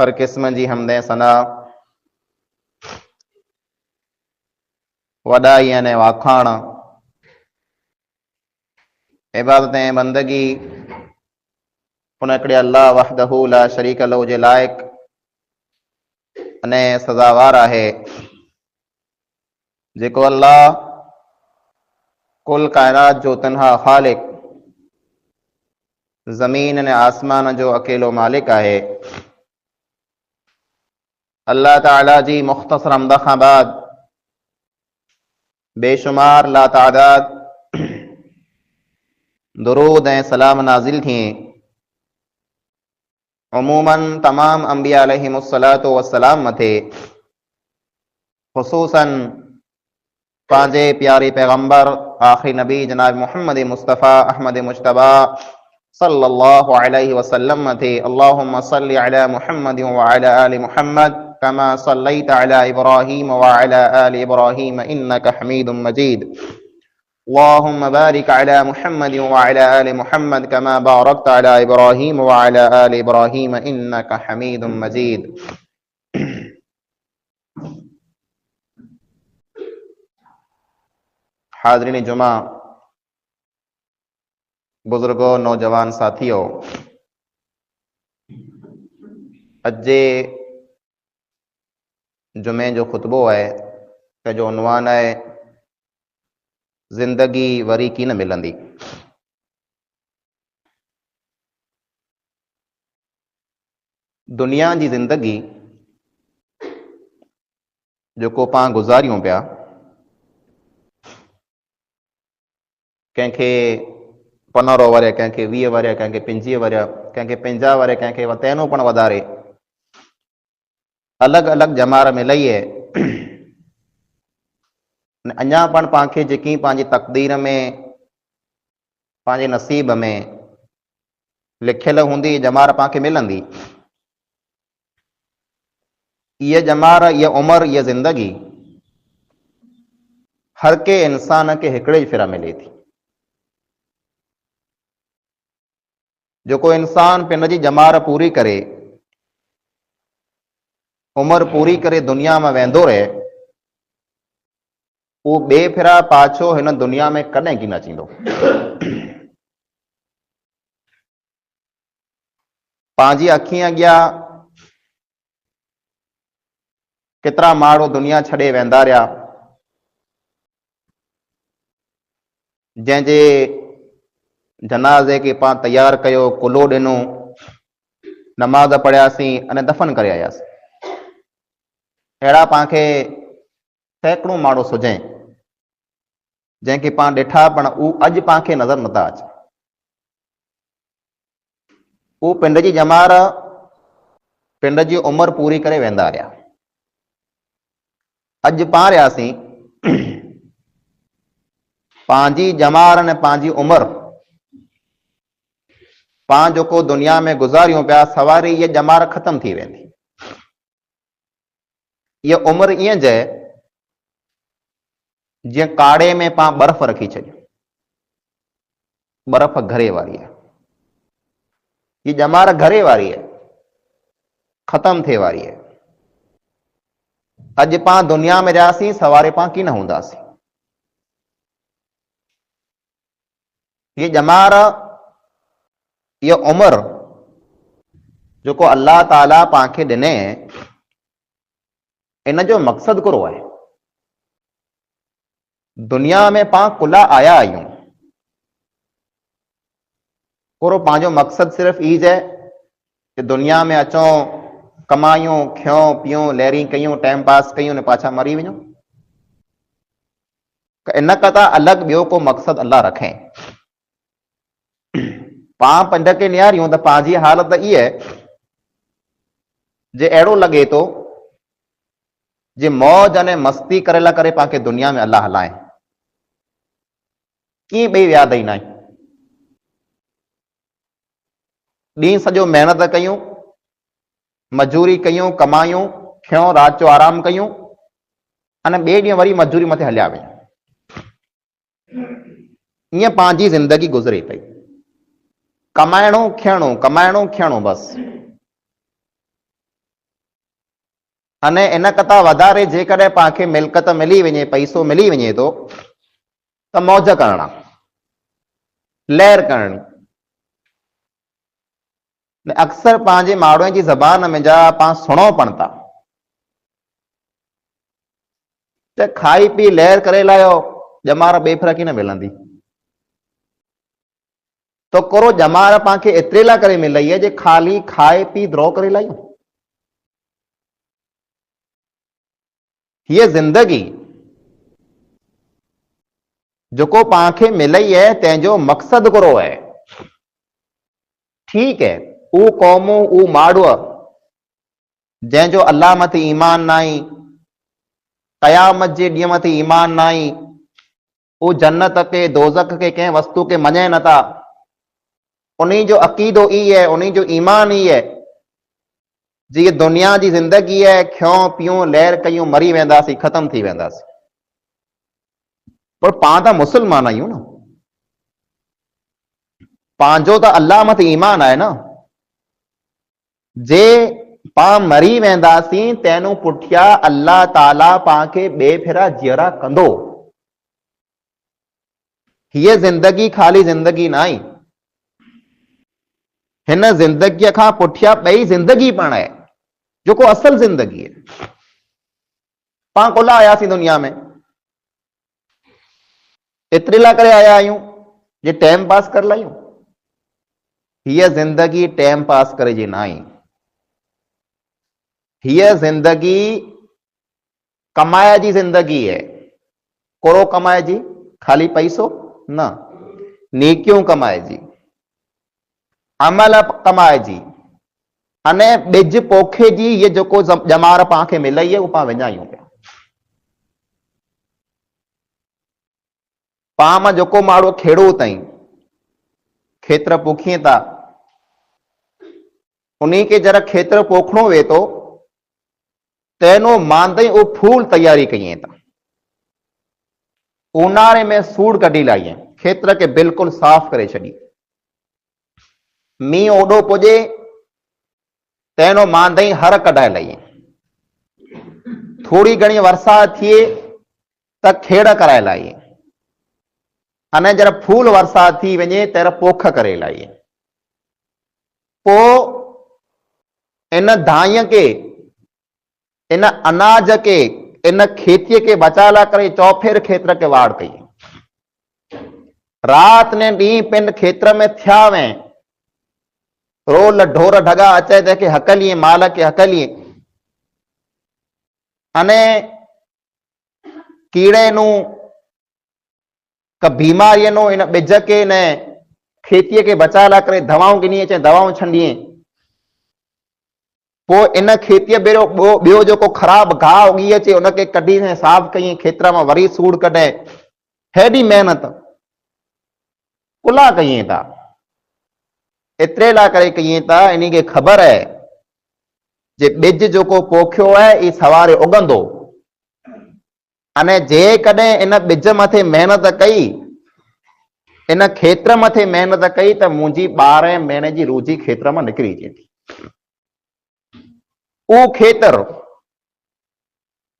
हर किस्म जी हमदे सना वॾाई अने वाखाण इबादतें बंदगी उन हिकिड़े अल्लाह वहदहू ला शरीक लहू जे लाइक़ अने सज़ावार आहे, जेको अल्लाह कुल कायनात जो तन्हा ख़ालिक, ज़मीन अने आसमान जो अकेलो मालिक आहे। अल्लाह ताला जी मुख़्तसर हमद खां बाद बेशुमार लातादाद दुरूद ऐं सलाम नाज़िल थिए। उमूमन तमाम अंबिया अलैहिमुस्सलातु वस्सलाम मथे, ख़ुसूसन पांजे प्यारे पैगंबर आखिरी नबी जनाब मोहम्मद मुस्तफ़ा अहमद मुज्तबा सल्लल्लाहु अलैहि वसल्लम मथे। अल्लाहुम्मा सल्लि अला मुहम्मद व अला आलि मुहम्मद कमा सल्लैता अला इब्राहीम व अला आलि इब्राहीम इन्नका हमीदुम मजीद। अल्लाहुम्मा बारिक अला मुहम्मद व अला आलि मुहम्मद कमा बारकता अला इब्राहीम व अला आलि इब्राहीम इन्नका हमीदुम मजीद। हाज़रीन जुमा, बुजुर्गो, नौजवान साथियों, अज जे जुमे जो खुतबो है जो उनवान है जिंदगी वरी की न मिलंदी। दुनिया की जिंदगी जो पां गुजारियूं पिया, कंहिंखे 15 वर, कंहिंखे 20 वर, कंहिंखे 25 वर, कंहिंखे 50 वर, कंहिंखे वतैनो पण वधारे, अलग अलग जमार में लही है। अञा पण पांखे जेकी पंहिंजी तक़दीर में, पंहिंजे नसीब में लिखियल हूंदी जमार पांखे मिलंदी। ये जमार, ये उम्र, ये जिंदगी हर के इंसान के हिकड़े फिरा मिले थी। जो को इंसान पिन जी जमार पूरी करे, उम्र पूरी करे दुनिया में वेंदो रहे, वो बेफिरा पाछो हिन दुनिया में कदें की न चींदो। पांजी अखी अग्या केतरा माण्हू दुनिया छड़े वेंदा रहा, जंहिंजे जनाज़े के पां तैयार कयो, कुलो ॾिनो, नमाज पढ़ियासीं अने दफ़न करे आयासीं। अहिड़ा पांखे सैकड़ों माण्हू सुझे जंहिंखे पां ॾिठा पण उ अॼु पांखे नज़र नथा अचनि। उ पिंड जी जमार, पिंड जी उम्र पूरी करे वेंदा रहा। अॼु पां रहियासीं पंहिंजी जमार ने पंहिंजी उम्र पां जेको दुनिया में गुज़ारियूं पिया, सवारी ये जमार ख़त्म थी वेंदी। ये उम्र ईअं जै जीअं काड़े में पां बर्फ रखी छॾियो, बर्फ घरे वारी है। ये जमार घरे वारी है, खत्म थिए वारी है। अॼु पां दुनिया में रहियासीं, सवारे पां की न हूंदासीं। ये जमार, ये उम्र जो को अल्लाह ताला पांखे ॾिने, इन जो मकसद करो है। दुनिया में पां कुला आया आहियूं, पूरो पांजो मकसद सिर्फ ईज है कि दुनिया में अचो, कमायूं, खियो पियूं, लहरी कयूं, टाइम पास कयूं ने पाछा मरी वञूं। इन कथा अलग ॿियो को मकसद अल्लाह रखें। पां पंड के निहारियूं त पंहिंजी हालत ई है जे अहिड़ो लॻे थो जे मौज अने मस्ती करेला करे पांखे दुनिया में अल्लाह हलाए। कीअं ॿई यादि ईंदा आहिनि। ॾींहुं सॼो महिनत कयूं, मजूरी कयूं, कमायूं, खियो, राति जो आराम कयूं, अने ॿिए ॾींहुं वरी मजूरी मथे हलिया वञूं। ईअं पंहिंजी ज़िंदगी गुज़रे पई। कमाइणो, खियणो, कमाइणो, खियणो बस। अने इन कथा वधारे जेकॾहिं पांखे मिल्कत मिली वञे, पैसो मिली वञे थो त मौज करणा, लहर करणी। अक्सर पंहिंजे माण्हूअ जी ज़बान में जा पां सुणो पण था त खाई पी लहर करे लायो, जमार बेफिरा की न मिलंदी। तो करो जमार पांखे एतिरे लाइ करे मिलई है जे खाली खाए पी द्रो करे लायूं। ये जिंदगी जो पांखे मिलई है तंहिंजो मकसद करो है। ठीक है, ऊ कौमूं, ऊ माड़ू जंहिंजो अल्लाह मथे ईमान नाई, क़यामत जे ॾींहं मथे ईमान नाई, ऊ जन्नत के, दोज़ख के, कंहिं वस्तु के मञे नथा, उन्हीं जो अकीदो ई है, उन्हीं जो ईमान ई है जी ये दुनिया जी जिंदगी है, खियो पियूं, लहर कयूं, मरी वेंदासीं, खत्म थी वेंदासीं। पर पां त मुसलमान आहियूं न, पंहिंजो त अल्लाह मथे ईमान आहे न। जे पां मरी वेंदासीं तंहिं पुठियां अल्लाह ताला पांखे बेफिरा जियरा कंदो। हीअ जिंदगी खाली जिंदगी न आई हिन ज़िंदगीअ खां पुठियां ॿई ज़िंदगी पण आहे, जेको असल ज़िंदगी आहे। पाण कोला आयासीं दुनिया में, एतिरे लाइ करे आया आहियूं जे टाइम पास करे लायूं। हीअ ज़िंदगी टाइम पास करे जी न आहे। हीअ ज़िंदगी कमाए जी ज़िंदगी है। कोड़ो कमाए जी, खाली पैसो न, नेकियूं कमाए जी, अमल कमाए जी, अने ॿिज पोखे जी। ये जेको ॼमार पाण खे मिलई आहे, उहो पाण विञायूं पिया। पाण मां जेको माण्हू खेड़ू ताईं खेत्र पोखीअ था, उन्हीं के जरा खेत्र पोखणो वे तो तेनो मांदई वो फूल तैयारी कई था। ऊन्हारे में सूड़ कढी लाई, खेत्र के बिल्कुल साफ करे छड़ी। मींहुं ओडो पुजे तेनो मांदई हर कढाए लाई। थोड़ी घणी वर्षा थिए त खेड़ कराए लाई, अने जरा फूल वर्षा थी वञे तेरा पोख करे लाई। पो इन धाय के, इन अनाज के, इन खेती के बचाला करे चौफेर खेत्र के वाड़ कई। रात ने डी पिंड खेत्र में थिया वे, रोल ढोर ढगा अचे देखे हकलिए, माल के हकलिए, अने कीड़े नु क बीमारी नो इन बिज के ने खेती के बचाला करे दवाओं गिनी चे, दवाओं छंडिए। पो इन खेती बियो जो को खराब घाह उगी अचे उनके कढी ने साफ कई, खेत्र में वरी सूड़ कढे। हेडी मेहनत कुला कई था, एतरे ला करे कई था। इन्हीं के खबर है जे बिज जो को पोखियो है ई सवारे उगंदो, अने जे कदे इन बिज मथे मेहनत कई, इन खेत्र मथे मेहनत कई त मुंहिंजी 12 महीने जी रोजी खेत्र में निकरी थी। वो खेतर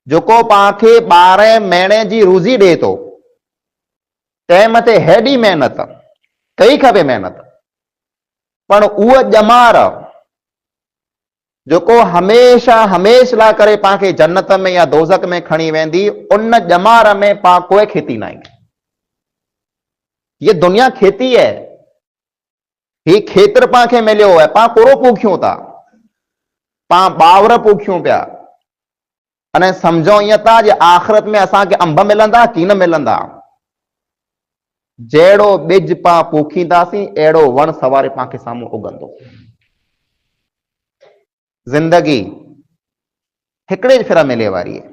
जो को पाखे 12 महीने जी रोजी दे तो ते मथे हेडी मेहनत कई खबे मेहनत। पण उह जमार जो को हमेशा हमेशा करे पाके जन्नत में या दोजक में खणी वेंदी, उन जमार में पा कोई खेती ना। ये दुनिया खेती है, ही खेत्र पाके मिलियो है, पा कोरो पोखियो था, पा बावर पोखियो पिया, अने समझो इं था जे आखिरत में असा के अंब मिलंदा कि न मिलंदा। जेड़ो बिज पा पोखींदासीं एड़ो वण सवारे पाके सामू उगंदो। जिंदगी हिकड़े फिर मिले वारी है,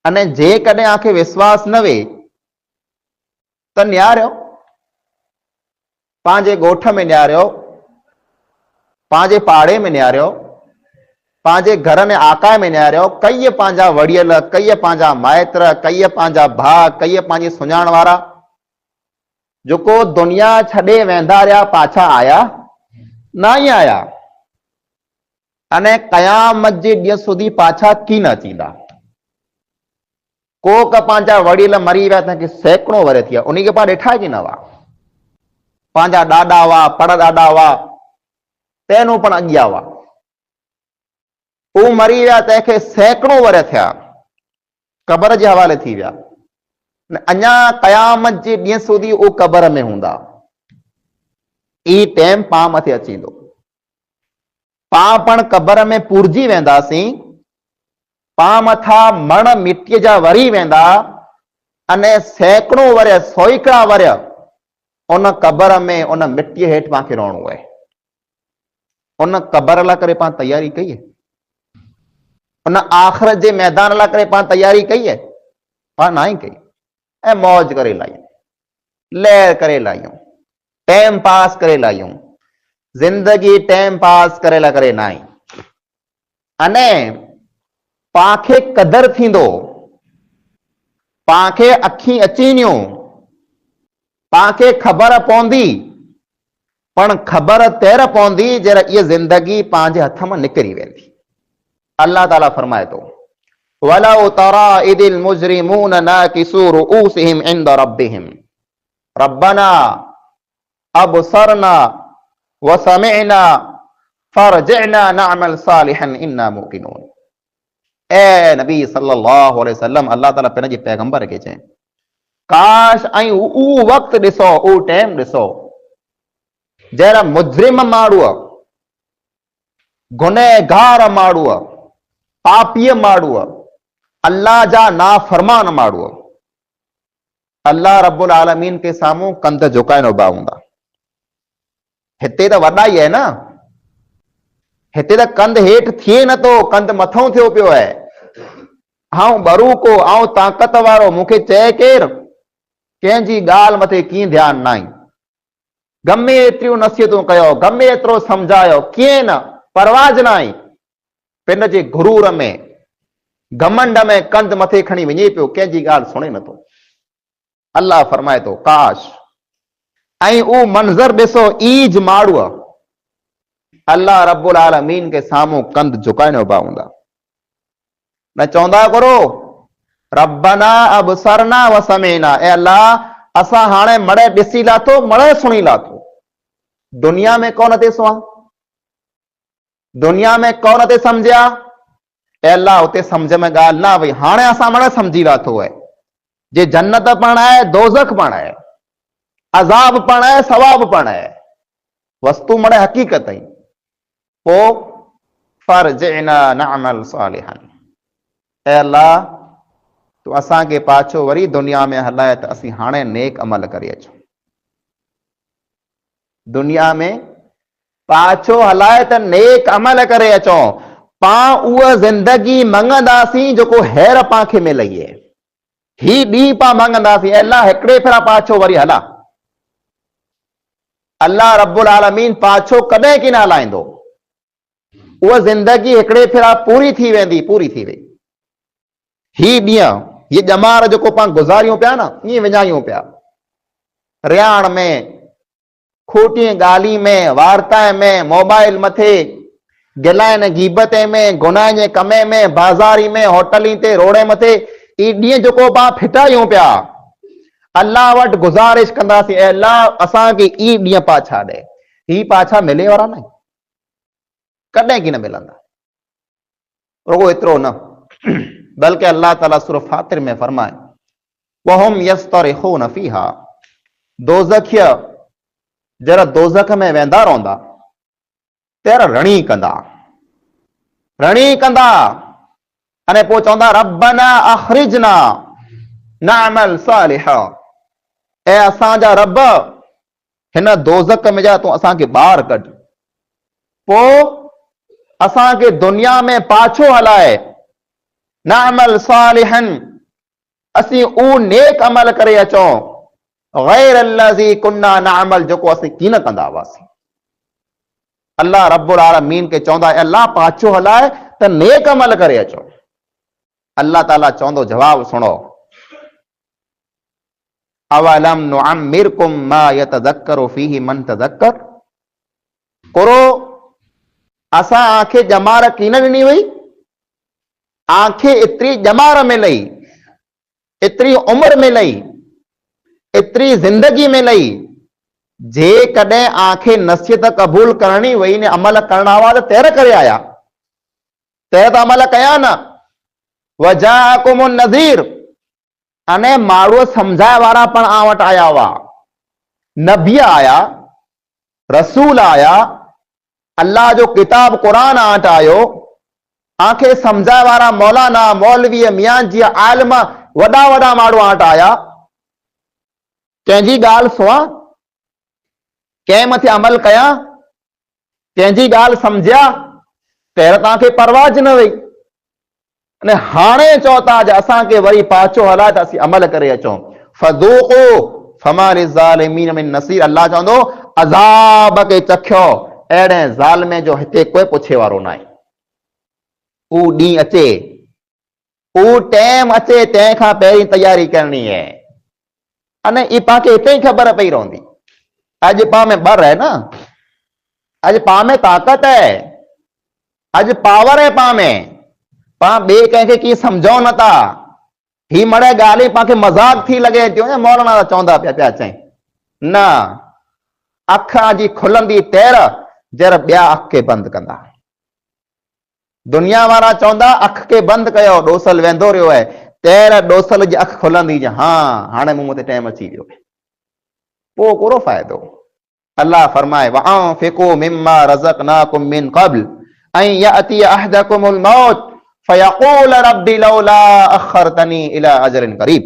अने जे कदे आखे विश्वास न वे त न्यारो पांजे गोठ में न्यारो, पांजे पाड़े में न्यारो, पांजे घर में आका में न्यारो। कई पांजा वड़ियल, कई पांजा माइत्र, कई पांजा भा, कई पांजी सुञाण वारा जो को दुनिया छड़े वेंदा रहा, पाछा आया ना ही आया, अने कयामत जे ॾींहं सुधी पाछा की न थींदा। को का पांजा वड़ील मरी विया तंहिंखे सैकड़ों वर थिया, उन्हीं के पास ॾिठा की न हुआ। पांजा ॾाॾा हुआ, पर ॾाॾा हुआ, तेनू पण अॻियां हुआ, वो मरी विया तंहिंखे सैकड़ों वर थिया, कबर जे हवाले थी विया। अञा कयामत जे ॾींहं सुधी वो कबर में हूंदा। ई टाइम पा मथे अचींदो, पा पण कबर में पुरजी वेंदासीं, पा मथा मण मिट्टीअ जा वरी वेंदा, अने सैकड़ों वर, सौकड़ा वर उन कबर में, उन मिट्टीअ हेठि पांखे रहणो है। उन कबर ला करे पा तैयारी कई है, उन आखिरत जे मैदान ला करे पा तैयारी कई है, पा ना ही कई। ऐं मौज करे लायूं, लहर करे लायूं, टाइम पास करे लायूं। जिंदगी टाइम पास करे ला करे ना ही। अने पाखे कदर थींदो, पाखे अखी अचीनियूं, पाखे खबर पौंदी, पण खबर तेर पौंदी जरा ये जिंदगी पांजे हथ में निकरी वेंदी। अल्लाह ताला फरमाए तो वलौ तरा इदिल मुजरिमून नाकिसू रुऊसिहिम इंद रब्बिहिम रब्बना अबसरना व समिअना फरजिअना नअमल सालिहन इन्ना मूकिनून। ए नबी सल्लल्लाहु अलैहि वसल्लम अल्लाह ताला पंहिंजे पैगंबर खे चए काश ऐं उहो वक़्तु ॾिसो, उहो टाइम ॾिसो जहिड़ा मुजरिम माण्हू, गुनहगार माण्हू, पापीअ माण्हू, अल्लाह जा नाफरमान माण्हू अल्लाह रब्बुल आलमीन के साम्हूं कंध झुकाए न हूंदा। हिते त वॾा ई आहे न, हिते त कंध हेठि थिए नथो, कंध मथो थियो पियो आहे। आऊं बरूको, आऊं ताक़त वारो, मूंखे चए केरु, कंहिंजी ॻाल्हि मथे कीअं ध्यानु न आई। गमे एतिरियूं नसीहतूं कयो, गमे एतिरो सम्झायो, कीअं न, परवाज न आई। पिन जे गुरूर में, घमंड में कंध मथे खणी वञे पियो, कंहिंजी ॻाल्हि सुणे नथो। अल्लाह फरमाए थो काश ऐं उहो मंज़र ॾिसो, ईज माण्हू अल्लाह रब्बुल आलमीन के साम्हूं कंध झुकाए न हूंदा। न चवंदा करो रब्बना अबसरना व समिअना, ए अल्लाह असां हाणे मड़े ॾिसी लाथो, मड़े सुणी लाथो। दुनिया में कौन ते सुआ, दुनिया में कौन ते सम्झिया, ए अल्लाह उते सम्झ में ॻाल्हि न वई, हाणे असां मड़े सम्झी लाथो आहे। जे जन्नत पण आहे, दोज़ख पण आहे, अज़ाब पण आहे, सवाब पण आहे, वस्तु मड़े हक़ीक़त आई। पो फरजिअना नअमल सालिहन, ए अल्लाह तू असांखे पाछो वरी दुनिया में हलाए त असीं हाणे नेक अमल करे अचूं। दुनिया में पाछो हलाए त नेक अमल करे अचूं। पां उहा ज़िंदगी मंगंदासीं जेको हैर पांखे मिलई आहे। ही ॾींहुं पां मंगंदासीं, अल्लाह हिकिड़े भेरा पाछो वरी हला। अल्लाह रब्बुल आलमीन पाछो कॾहिं की न हलाईंदो। उहा ज़िंदगी हिकिड़े भेरा पूरी थी वेंदी, पूरी थी वई। ही ॾींहुं, ये ॼमार जेको पां गुज़ारियूं पिया न, ईअं विञायूं पिया, रियाण में, खोटी ॻाल्हि में, वार्ता में, मोबाइल मथे, गिलाइण गीबते में, गुनाह जे कमे में, बाज़ारी में, होटली ते, रोड़े मथे, ई ॾींहुं जेको पां फिटायूं पिया, अल्लाह वटि गुज़ारिश कंदासीं, ए अल्लाह असांखे ई ॾींहुं पाछा ॾे। ही पाछा मिले वारा न, कॾहिं की न मिलंदा। रुगो एतिरो न, बल्कि अल्लाह ताला सूरह फातिर में फरमाए वहुम यस्तरिखून फीहा, दोज़खिया जरा दोज़ख में वेंदा रहंदा, तेरा रणी कंदा, रणी कंदा, अने पोइ चवंदा रब्बना अखरिजना नअमल सालिहा, ऐं असांजा रब हिन दोज़ख में जा तूं असांखे ॿाहिरि कढ, पोइ असांखे दुनिया में पाछो हलाए, नअमल सालिहन, असीं ऊ नेक अमल करे अचूं, गैर अल्लज़ी कुन्ना नअमल, जेको असीं कीन कंदा हुआसीं। अल्लाह रब्बुल आलमीन के चवंदा अल्लाह पाछो हलाए त नेक अमल करे अचो। अल्लाह ताला चवंदो जवाब सुनो, अवलम नुअम्मिरकुम मा यतज़क्करु फीहि मन तज़क्कर, करो असां आंखें ॼमार कीन ॾिनी वई, आंखें एतिरी ॼमार मिलई, एतिरी उम्र मिलई, एतिरी जिंदगी मिलई, जे कॾहिं आंखें नसीहत क़बूल करणी वई ने अमल करणा हुआ त तैर करे आया, तैर त अमल कया न। वजाकुमुन नज़ीर, अने माण्हू समझाए वारा पण आ वटि आया हुआ, नबी आया, रसूल आया, अल्लाह जो किताब क़ुरान आट आयो, आंखें समझाए वारा मौलाना, मौलवी, मियां जी आलिम, वॾा वॾा माण्हू आट आया, कंहिंजी ॻाल्हि सुआ, कंहिं मथे अमल कया, कंहिंजी ॻाल्हि समझिया, पहिरियों तव्हांखे परवाज न वई, अने हाणे चओ था असांखे वरी पाछो हलाए त असीं अमल करे अचूं। फज़ूक़ू फमा लिज़ालिमीन मिन नसीर, अल्लाह चवंदो अज़ाब खे चखियो, अहिड़े ज़ालिमे जो हिते कोई पुछे वारो न आहे। ऊ ॾींहुं अचे, ऊ टाइम अचे, तंहिंखां पहिरीं तयारी करणी आहे, अने ई पाण खे हिते ई ख़बर पई रहंदी। अॼु पाण में ॿर है न, अॼु पाण में ताक़त है, अॼु पावर है पाण में, पाण ॿिए कंहिंखे कीअं सम्झूं नथा। ही मड़े ॻाल्हि पाण खे मज़ाक थी लॻे थियूं, मौलाना चवंदा पिया चई न, अख जी खुलंदी तेर जर ॿिया अख खे बंदि कंदा। दुनिया वारा चवंदा अख खे बंदि कयो, ॾोसल वेंदो रहियो आहे, तेर ॾोसल जी अख खुलंदी, हाँ हाणे मूं ते टाइम अची वियो, पोइ कहिड़ो फ़ाइदो। अल्लाह फरमाए वअनफिकू मिम्मा रज़क़नाकुम मिन क़ब्ल अन यअतिय अहदकुमुल मौत फयक़ूल रब्बी लौला अख़रतनी इला अजलिन क़रीब।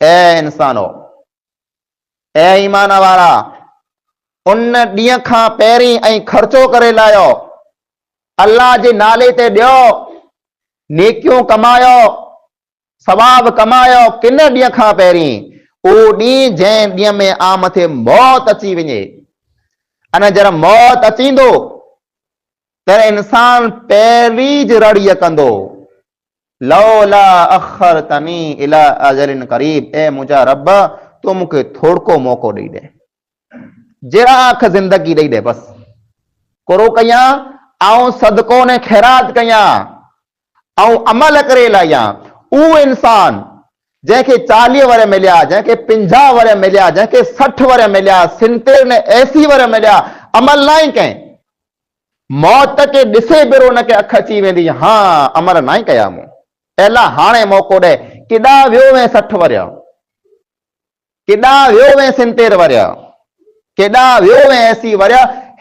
ए इंसानो, ए ईमान वारा, उन ॾींहं खां पहिरीं ऐं ख़र्चो करे लायो, अल्लाह जे नाले ते ॾियो, नेकियूं कमायो, सवाब कमायो, किन ॾींहं खां पहिरीं, उहो ॾींहुं जंहिं ॾींहं में आ मथे मौत अची वञे। अने जर मौत अचींदो त इंसान पहिरीं ज रड़ीअ कंदो, लौला अख़रतनी इला अजलिन क़रीब, ए मुंहिंजा रब तूं मूंखे थोड़को मौक़ो ॾेई ॾे, जरा अख ज़िंदगी ॾेई ॾे, बस कोरो कयां ऐं सदको ने ख़ैरात कयां ऐं अमल करे लायां। उहो इंसान जंहिंखे 40 वर मिलिया, जंहिंखे 50 वर मिलिया, जंहिंखे 60 वर मिलिया, 70 ने 80 वर मिलिया, अमल न ई कहीं, मौत के ॾिसे बिरो हुनखे अख अची वेंदी, हाँ अमल न ई कया मूं, अल्लाह हाणे मौक़ो ॾे। केॾा वियो में 60 वर, केॾा वियो में 70 वर, केॾा वियो में 80 वर,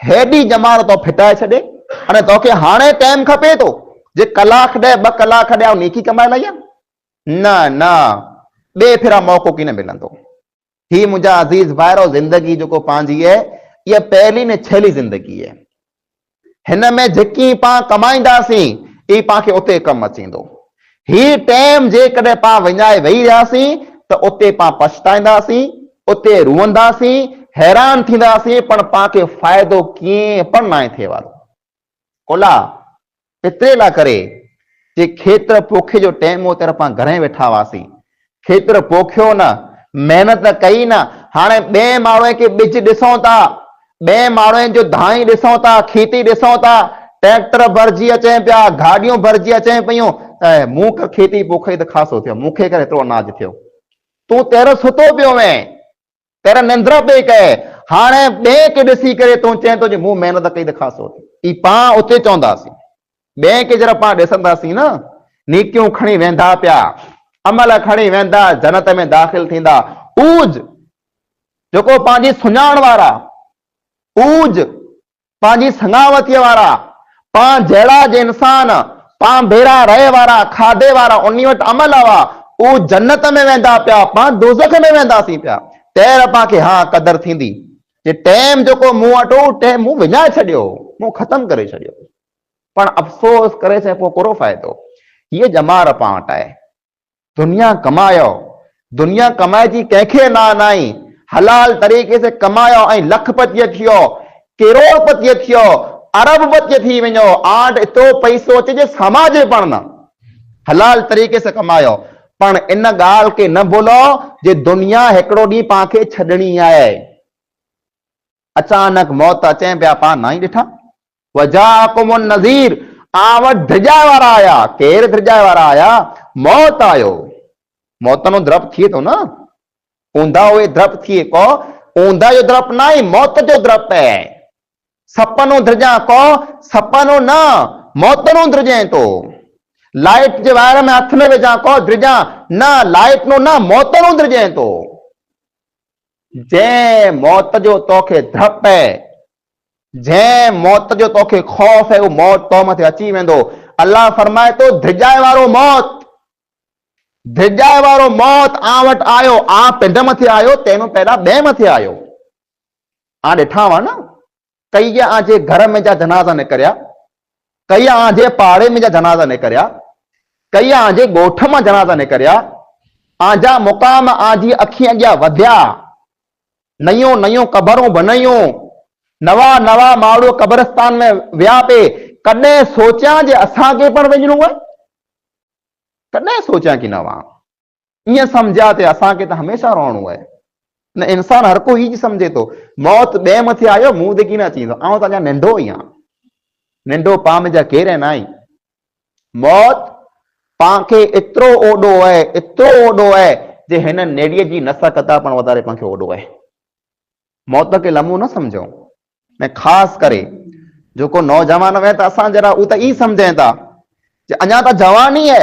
हेॾी जमाल तो फिटाए छॾे। अने तोखे हाणे टाइम खपे थो जे कलाक ॾे 2 कलाक ॾे नेकी कमाए लाया, न न, ॿिए फिरा मौक़ो की न मिलंदो। ही मुंहिंजा अज़ीज़ भाइरो, ज़िंदगी जेको पंहिंजी आहे इहा पहली ने छेली ज़िंदगी आहे। हिन में जेकी पां कमाईंदासीं ई पांखे उते कमु अचींदो। ही टाइम जेकॾहिं पां विञाए वेही रहियासीं त उते पां पछताईंदासीं, उते रुअंदासीं, हैरान थींदासीं, पर पांखे फ़ाइदो कीअं पण न थिए वारो। कोला एतिरे लाइ करे जे खेत्र पोखे जो टाइम हो तर पां घणे वेठा हुआसीं, खेत्र पोखियो न, महिनत कई न, हाणे ॿिए माण्हूअ खे ॿिज ॾिसूं था, ॿिए माण्हुनि जो धाई ॾिसूं था, खेती ॾिसूं था, ट्रैक्टर भरिजी अचनि पिया, गाॾियूं भरिजी अचनि पियूं, मूं खेती पोखे त ख़ासो थियो, मूंखे करे एतिरो अनाज थियो, तूं तेरो सुतो पियो वएं, तेरा निंद्र पे कए, हाणे ॿिए खे ॾिसी करे तूं चए थो मूं महिनत कई त ख़ासो थियो। ई पां उते चवंदासीं, ॿिए खे जरा पां ॾिसंदासीं न, नेकियूं खणी वेंदा पिया, अमल खणी वेंदा, जन्नत में दाख़िल थींदा। ऊज जेको पंहिंजी सुञाण वारा, ऊज पंहिंजी संगावतीअ वारा, पां जहिड़ा जे इंसान पां भेरा रहे वारा, खाधे वारा, उन वटि अमल हुआ, उहो जन्नत में वेंदा पिया, पां दोज़ख में वेंदासीं पिया। तैर पां खे हाँ क़दर थींदी जे टाइम जेको मूं वटि हो, टाइम मूं विञाए छॾियो, मूं ख़तमु करे छॾियो, पर अफ़सोस करे से पोइ कहिड़ो फ़ाइदो। हीअ जमार पां वटि आहे, दुनिया कमायो, दुनिया कमाइजी कंहिंखे न आई, हलाल तरीक़े से कमायो ऐं लखपतीअ थियो, करोड़पतीअ थियो, अरबपतीअ थी वञो, आठ एतिरो पैसो अचे जे समाज पण न, हलाल तरीक़े से कमायो, पण इन ॻाल्हि खे न भुलो जे दुनिया हिकिड़ो ॾींहुं पांखे छॾणी आहे। अचानक मौत अचे पिया, पां न ई ॾिठा, वजाकुमुन नज़ीर, आ वटि धिजाए वारा आया, केर धिजाए वारा आया, मौत आयो, मौत नो द्रप थिए थो न, ऊंधा उहे द्रप थिए को, ऊंधा जो द्रप न आहे, मौत जो द्रप है। सपनो धिजा को, सपनो न, मौत नो धिजे तो, लाइट जे वायर में हथ में विझा को धिजा न, लाइट नो न, मौत नो धिजे तो। जंहिं मौत जो तोखे द्रप है, जंहिं मौत जो तोखे खौफ है, वो मौत तो मथे अची वेंदो। अल्लाह फरमाए तो धिजाए वारो मौत, धिजाए वारो मौत आ वटि आयो, आ पिंड मथे आयो, तंहिंखां पहिरियां ॿिए मथे आयो। आ ॾिठा हुआ न, कई आजे घर में जा जनाज़ा निकिरिया, कई आजे पाड़े में जा जनाज़ा निकिरिया, कई आजे ॻोठ मां जनाज़ा निकिरिया, आजा मुक़ाम आजी अखी अॻियां वधिया, नयूं नयूं कबरूं बनायूं, नवा नवा माण्हू कब्रिस्तान में विया पे, कॾहिं सोचिया जे असांखे पण वञणो आहे, कॾहिं सोचिया की न वहां, ईअं सम्झिया ते असांखे त हमेशा रहणो आहे। न इंसान हर को ही समझे तो, मौत ॿिए मथे आयो, मूं ते की न अची वेंदो, आउं त अञा नंढो ई आहियां, नंढो पां में जा केर आहिनि आई, मौत पांखे एतिरो ओॾो आहे, एतिरो ओॾो आहे जे हिन नेड़ीअ जी नस कता पण वधारे पांखे ओॾो आहे। मौत के लम्हो न समझो। मैं खास करे जो को नौजवान वे असां जरा उ त ई समझे था अञा त जवानी है,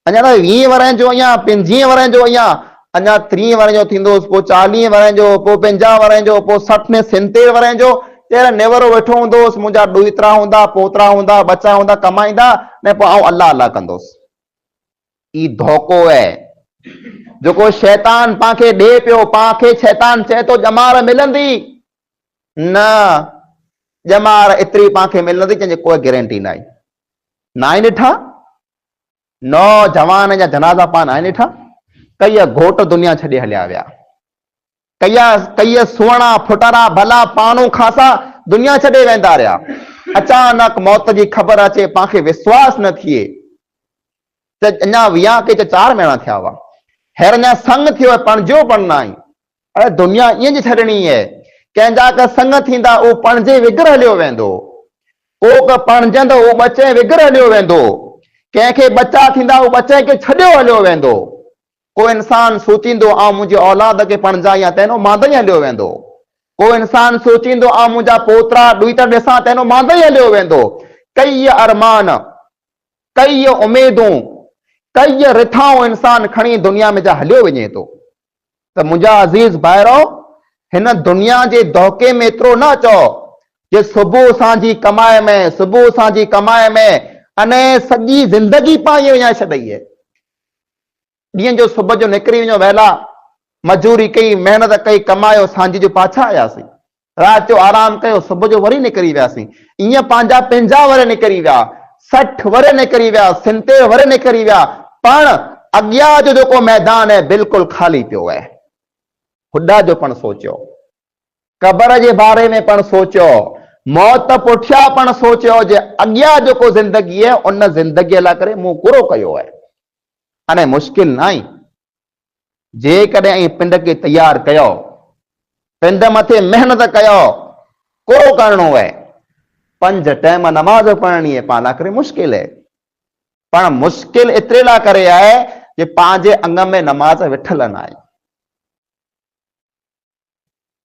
अञा त 20 वरह जो अञा 25 वरह जो अञा अञा 30 वरह जो थींदोसि, पोइ 40 वरह जो, पोइ 50 वरह जो, पोइ 60 में 70 वरह जो तेरा नेवरो वेठो हूंदोसि, मुंहिंजा ॾोहितरा हूंदा, पोतरा हूंदा, बच्चा हूंदा, कमाईंदा ने पोइ आउं अल्लाह अल्लाह कंदोसि। ई धोखो है जेको शैतान पांखे ॾे पियो। पांखे शैतान चए थो ॼमार मिलंदी, न ॼमार एतिरी पांखे मिलंदी जंहिंजी कोई गारंटी न आहे। नाहे ॾिठा नौजवान जा जनाज़ा पान आहिनि ॾिठा, कई घोट दुनिया छॾे हलिया विया, कई सुवणा फुटरा भला पाणू खासा दुनिया छॾे वेंदा रहिया। अचानक मौत जी ख़बर अचे, पांखे विश्वास न थिए त अञा 20 के 4 महीना थिया हुआ, हेर अञा संग थियो पणजो पण न आई। अरे दुनिया ईअं जी छॾणी है, कंहिंजा का संग थींदा उहो पणजे विगर हलियो वेंदो, को पणजंदो उहो बचे विगर हलियो वेंदो, कंहिंखे बच्चा थींदा उहो बचे खे छॾियो हलियो वेंदो। को इंसान सोचींदो आ मुंहिंजे औलाद खे पणजाई आहे तंहिंनो मांदे ई हलियो वेंदो। को इंसान सोचींदो आ मुंहिंजा पोतरा ॾोहिता ॾिसां तंहिंनो मांदे ई हलियो वेंदो। कई अरमान, कई उमेदूं, कई रिथाऊं इंसान खणी दुनिया में जा हलियो वञे थो। त मुंहिंजा अज़ीज़ भाइरो, हिन दुनिया जे धोखे में एतिरो न चओ जे सुबुह सांजी कमाए में, सुबुह सांजी कमाए में अने सॼी ज़िंदगी पाई वञा छॾई है। ॾींहं जो सुबुह जो निकिरी वञो वहेला, मजूरी कई, महिनत कई, कमायो, सांझ जो पाछा आयासीं, राति जो आराम कयो, सुबुह जो वरी निकिरी वियासीं। ईअं पंहिंजा 50 वर निकिरी विया, 60 वर निकिरी विया, 70 वर निकिरी विया, पण अॻियां जो जेको मैदान है बिल्कुलु खाली पियो है। खुदा जो पण सोचियो, कबर जे बारे में पण सोचियो, मौत पुठियां पण सोचियो जे अॻियां जेको ज़िंदगी है उन ज़िंदगीअ लाइ करे मूं पूरो कयो है। अने मुश्किल न आई, जेकॾहिं पिंड खे तैयार कयो, पिंड मथे मेहनत कयो, को करणो है, 5 टाइम नमाज पढ़नी है, पाण करे मुश्किल है, पण मुश्किल एतिरे लाइ करे आहे जे पंहिंजे अंग में नमाज वेठल न आहे।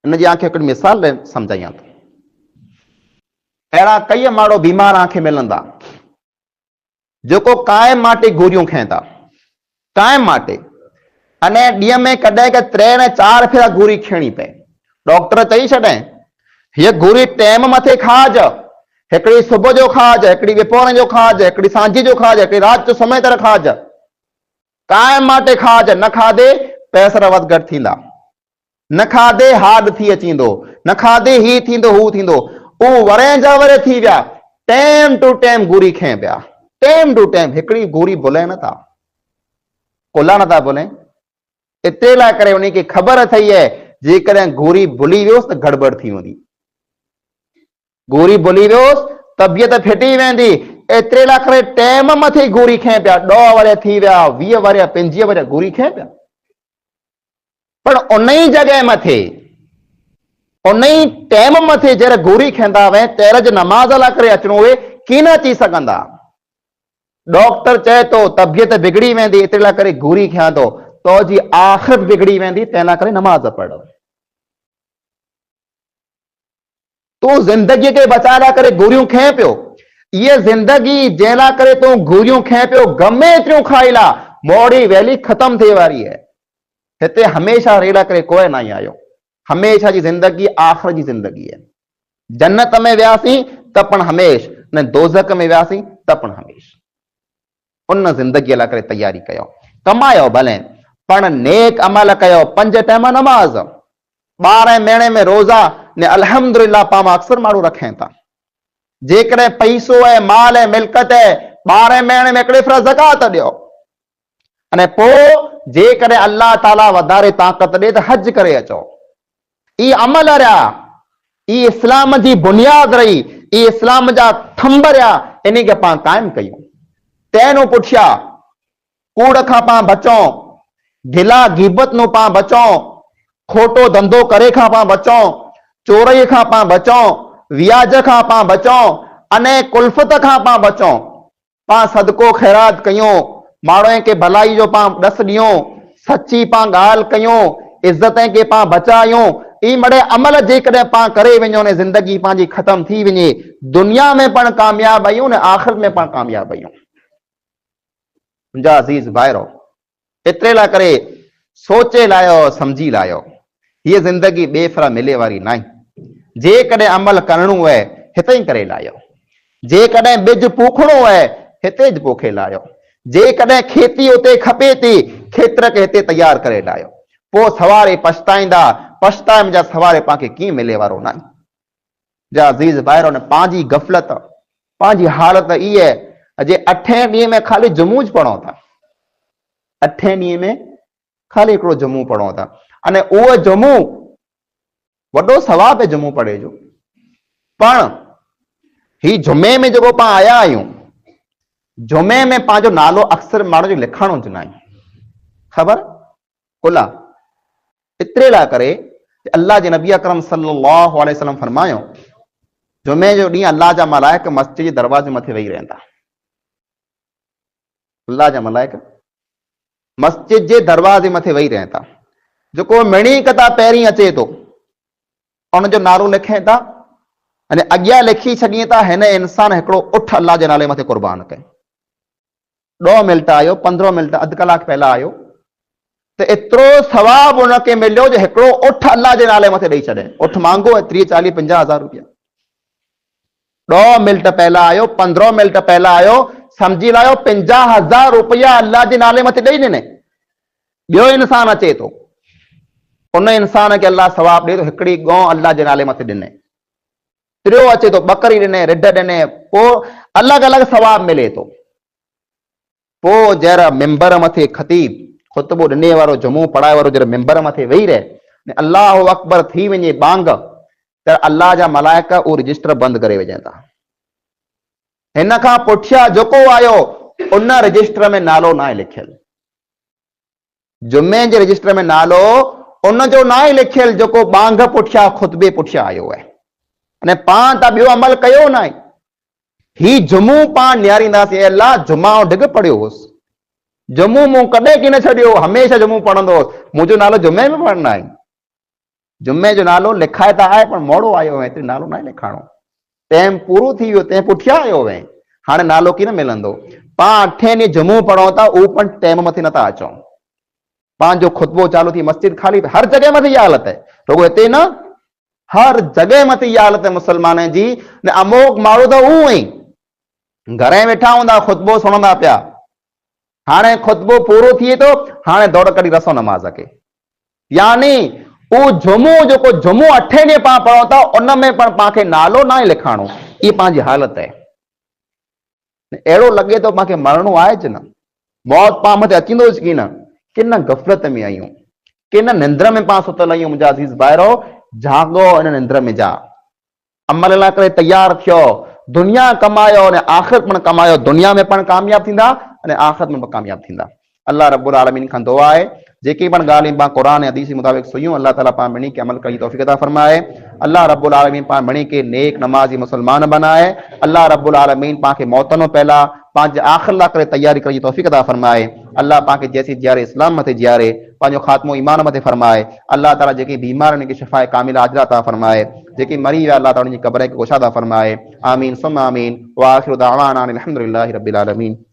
इन जी आंखे हिकिड़ी मिसाल समझायां थो। अहिड़ा कई माण्हू बीमार आंखे मिलंदा जेको कायम माटे गोरियूं खाइनि था, कायम माटे, अने ॾींहं में कॾहिं क 3 ने 4 भेरा गोरी खणी पए। डॉक्टर चई छॾे हीअ गोरी टाइम मथे खाज, हिकिड़ी सुबुह जो खाज, हिकिड़ी विपोर जो खाज, हिकिड़ी सांझी जो खाज, हिकिड़ी राति जो समय तर खाज, कायम माटे खाज। न खाधे पैसर वध घटि थींदा, न खाधे हार्ड थी अचींदो, न खाधे ही थींदो हू थींदो। उहो वरे जा वरे थी विया, टाइम टू टाइम गोरी खाए पिया, टाइम टू टाइम। हिकिड़ी गोरी भुले नथा, कोला नथा भुले, एतिरे लाइ करे उन खे ख़बर अथई है जेकॾहिं गोरी भुली वियोसि त गड़बड़ थी वेंदी, गोरी भुली वियोसि तबियत फिटी वेंदी। एतिरे लाइ करे टाइम मथे गोरी खाए पिया, 10 वर थी विया, 20 वर, 25 वर गोरी खाए पिया। पर उन ई जॻह मथे, उन ई टाइम मथे जॾहिं गोरी खाईंदा हुआ तेर जो नमाज़ लाइ करे अचणो हुए, कीअं न अची सघंदा। डॉक्टर चए तो तबियत बिगड़ी वेंदी, एतिरे लाइ करे गोरी खां तो जी आख़िरत बिगड़ी वेंदी, तंहिं लाइ करे नमाज़ पढ़। तूं ज़िंदगीअ खे बचाइण लाइ करे गोरियूं खाए पियो, ये जिंदगी जंहिं लाइ करे तूं गोरियूं खाए पियो, गमे एतिरियूं खाई ला, मोड़ी वैली ख़तम थिए वारी है। हिते हमेशा रेला करे कोई न आयो, हमेशा जी जिंदगी आख़िर जी जिंदगी है। जन्नत में वियासीं त पण हमेश, न दोज़ख में वियासीं त पण हमेश। उन ज़िंदगीअ लाइ करे तैयारी कयो, कमायो भले, पण नेक अमल कयो, 5 टाइम नमाज़, 12 महीने में रोज़ा ने अल्हम्दुलिल्लाह पाम अक्सर माण्हू रखें था। जेकॾहिं पैसो है, माल है, मिल्कत है, 12 महीने में हिकिड़े भेरा ज़कात ॾियो। अने पोइ जेकॾहिं अल्लाह ताला वधारे ताक़त ॾे त हज करे अचो। ई अमल रहिया, ई इस्लाम जी बुनियाद रही, ई इस्लाम जा थंब रहिया, इन खे पाण क़ाइम कयूं। तंहिं पुठियां कूड़ खां पाण बचो, गिला गिबत नो पाण बचो, खोटो धंधो करे खां पाण बचो, चोरी खां पाण बचो, व्याज खां पाण बचो, अने कुल्फत खां पाण बचो। पाण सदको ख़ैरात कयूं, माण्हुनि खे भलाई जो पाण ॾस ॾियूं, सची पाण ॻाल्हि कयूं, इज़त खे पाण बचायूं। ई मड़े अमल जेकॾहिं पाण करे वञो ने ज़िंदगी पंहिंजी ख़तम थी वञे, दुनिया में पण कामयाब आहियूं ने आख़िरत में पण कामयाब आहियूं। मुंहिंजा अज़ीज़ भाइरो, एतिरे लाइ करे सोचे लायो, समझी लायो, हीअ ज़िंदगी बेफरा मिले वारी न आहे। जेकॾहिं अमल करणो आहे हिते ई करे लायो, जेकॾहिं बिज पोखणो आहे हिते ज पोखे लायो, जेकॾहिं खेती उते खपे थी खेत्र खे हिते तैयार करे लायो। पोइ सवारे पछताईंदा, पछताए मुंहिंजा सवारे पाण कीअं मिले वारो न आहे। जा अज़ीज़ भाइरो, ने पंहिंजी गफ़लत, पंहिंजी हालत ई आहे अॼु 8 ॾींहं में खाली जुमूज पढ़ो था, 8 ॾींहं में खाली हिकिड़ो जुमू पढ़ो था, अने उहो जुमू वॾो सवाब आहे जुमू पढ़े जो। पण ही जुमे में जेको पाण आया आहियूं, जुमे में पंहिंजो नालो अक्सर माण्हू जो लिखणो च न आहे, ख़बर कुला। एतिरे लाइ करे अल्लाह जे नबी अकरम सल्लल्लाहु अलैहि वसल्लम फरमायो, जुमे जो ॾींहुं अल्लाह जा मलाइक मस्जिद जे दरवाजे मथे वेही रहंदा। अल्लाह जा मलाइक मस्जिद जे दरवाजे मथे वेही रहंदा। जेको मिणी कता पहिरीं अचे थो उनजो नालो लिखे था, अने अॻियां लिखी छॾीए था हिन इंसान हिकिड़ो उठ अल्लाह जे नाले मथे कुर्बान कयो। 2 मिंट आयो, 15 मिंट, अधु कलाक पहला आयो, तो एतिरो सवाब उनखे मिलियो जो हिकिड़ो उठ अल्लाह जे नाले मथे ॾेई छॾे। उठ मांगो है 30, 40, 50 हज़ार रुपया। 2 मिंट पहला आयो, 15 मिंट पहला आयो, समझी लायो 50,000 रुपया अल्लाह जे नाले मथे ॾेई ॾिने। ॿियो इंसान अचे थो, उन इंसान खे अल्लाह सवाब ॾे थो, हिकिड़ी गौ अल्लाह जे नाले मथे ॾिने। टियों अचे थो, बकरी ॾिने, रिढ ॾिने, पोइ अलॻि अलॻि सवाब मिले थो। पोइ जहिड़ा मिंबर मथे ख़तीब ख़ुतबो ॾिने वारो, जुमो पढ़ाए वारो जहिड़ो मिंबर मथे वेही रहे, अल्लाह अकबर थी वञे बांग, त अल्लाह जा मलाइक उहो रजिस्टर बंदि करे विझंदा। हिन खां पुठियां जेको आयो उन रजिस्टर में नालो न आहे लिखियल, जुमे जे रजिस्टर में नालो उनजो न आहे लिखियल जेको बांग पुठियां ख़ुतबे पुठियां आयो आहे। अने पाण त ॿियो अमल कयो न आहे। ही जुमो पाण निहारींदासीं, अल्लाह जुमा ढिग पढ़ियो हुउसि, जुमो मूं कॾहिं की न छॾियो, हमेशह जुमो पढ़ंदो हुउसि, मुंहिंजो नालो जुमे में पढ़ंदा आहे। जुमे जो नालो लिखाए त आहे पर मोड़ो आयो आहे, नालो न आहे लिखाइणो, टाइम पूरो थी वियो, तंहिं पुठियां आयो आहे, हाणे नालो कीअं मिलंदो। पाण 8 ॾींहं जुमो पढ़ो था, उहो पण टाइम मथे नथा अचूं। पंहिंजो खुतबो चालू थी, मस्जिद खाली, हर जगह मथे इहा हालत आहे, रुगो हिते न, हर जगह मथे इहा हालत है मुसलमान जी। ने अमोक माण्हू त उहो ई घर में वेठा हूंदा, खुतबो सुणंदा पिया, हाणे खुतबो पूरो थिए थो, हाणे दौड़ कढी रसो नमाज़ खे। यानी उहो जुमो जेको जुमो 8 ॾींहं पाण पढ़ो था, उन में पण पाण खे नालो न आहे लिखाइणो। ई पंहिंजी हालत आहे। अहिड़ो लॻे थो पाण खे मरणो आहे च न, मौत पाण मथे अचींदो की न, कि न गफ़लत में आहियूं, कि न निंद्र में पाण सुतल आहियूं। मुंहिंजा अज़ीज़ भाइरो, जागो इन निंद्र में जा, अमल लाइ करे तैयार थियो, दुनिया कमायो ने आख़िरत पण कमायो। दुनिया में पण कामयाब थींदा अने आख़िरत में पण कामयाब थींदा। अल्लाह रब्बुल आलमीन खां दुआ आहे, जेकी पण ॻाल्हियूं पाण क़ुरान ऐं हदीस जे मुताबिक़ सुयूं, अल्लाह ताला पाण ॿिन्ही खे अमल करण जी तौफ़ीक़ अता फरमाए। अल्लाह रब्बुल आलमीन पाण ॿिन्ही खे नेक नमाज़ी मुसलमान बनाए। अल्लाह रब्बुल आलमीन पाण खे मौत खां पहला पंहिंजे आख़िर लाइ करे तैयारी करण जी तौफ़ीक़ अता फरमाए। अल्लाह पाण खे जैसी जियारे इस्लाम मथे जियारे, पंहिंजो ख़ात्मो ईमान मथे फरमाए। अल्लाह ताला जेके बीमार आहिनि, शिफ़ाए कामिला आजिला अता फरमाए। जेके मरी विया, अल्लाह ताला उन्हनि जी क़ब्र खे कुशादा फरमाए। आमीन सुम्मा आमीन। व आखिरु दावाना अनिल हम्दुलिल्लाहि रब्बिल आलमीन।